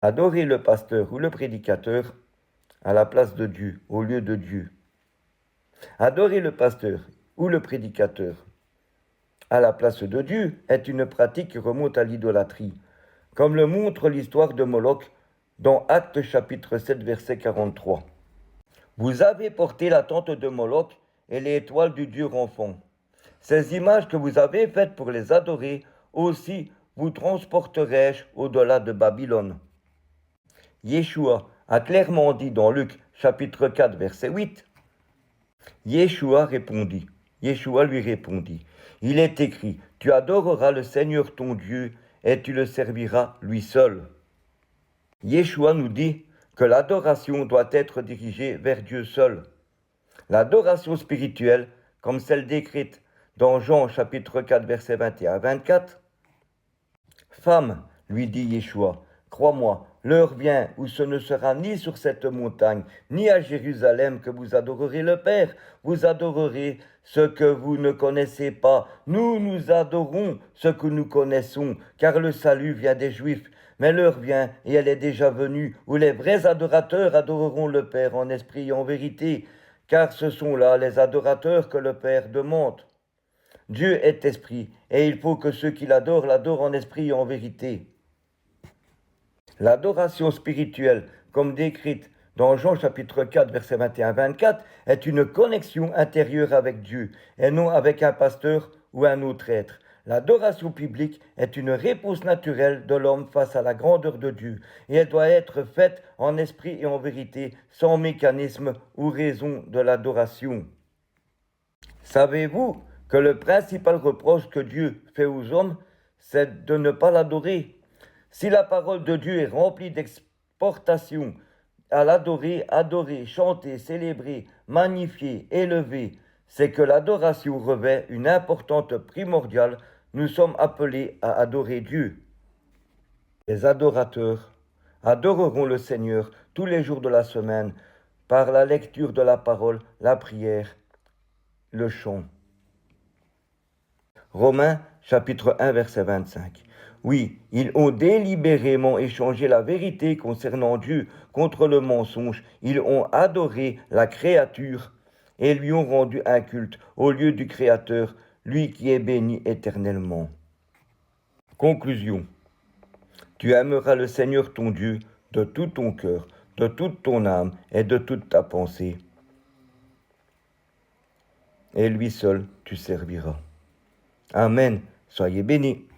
Adorer le pasteur ou le prédicateur à la place de Dieu, au lieu de Dieu. Adorer le pasteur ou le prédicateur à la place de Dieu est une pratique qui remonte à l'idolâtrie, comme le montre l'histoire de Moloch dans Actes chapitre 7 verset 43. Vous avez porté la tente de Moloch et les étoiles du dieu enfant. Ces images que vous avez faites pour les adorer, aussi vous transporterai-je au-delà de Babylone. Yeshua a clairement dit dans Luc chapitre 4 verset 8. Yeshua lui répondit, il est écrit, tu adoreras le Seigneur ton Dieu et tu le serviras lui seul. Yeshua nous dit que l'adoration doit être dirigée vers Dieu seul. L'adoration spirituelle, comme celle décrite dans Jean chapitre 4 verset 21 à 24. Femme, lui dit Yeshua, crois-moi, l'heure vient où ce ne sera ni sur cette montagne, ni à Jérusalem que vous adorerez le Père. Vous adorerez ce que vous ne connaissez pas. Nous adorons ce que nous connaissons, car le salut vient des Juifs. Mais l'heure vient, et elle est déjà venue, où les vrais adorateurs adoreront le Père en esprit et en vérité, car ce sont là les adorateurs que le Père demande. Dieu est esprit, et il faut que ceux qui l'adorent en esprit et en vérité. L'adoration spirituelle, comme décrite dans Jean chapitre 4, verset 21-24, est une connexion intérieure avec Dieu, et non avec un pasteur ou un autre être. L'adoration publique est une réponse naturelle de l'homme face à la grandeur de Dieu, et elle doit être faite en esprit et en vérité, sans mécanisme ou raison de l'adoration. Savez-vous que le principal reproche que Dieu fait aux hommes, c'est de ne pas l'adorer? Si la parole de Dieu est remplie d'exportations à l'adorer, adorer, chanter, célébrer, magnifier, élever, c'est que l'adoration revêt une importance primordiale. Nous sommes appelés à adorer Dieu. Les adorateurs adoreront le Seigneur tous les jours de la semaine par la lecture de la parole, la prière, le chant. Romains chapitre 1 verset 25. Oui, ils ont délibérément échangé la vérité concernant Dieu contre le mensonge. Ils ont adoré la créature et lui ont rendu un culte au lieu du Créateur, lui qui est béni éternellement. Conclusion. Tu aimeras le Seigneur ton Dieu de tout ton cœur, de toute ton âme et de toute ta pensée. Et lui seul tu serviras. Amen. Soyez bénis.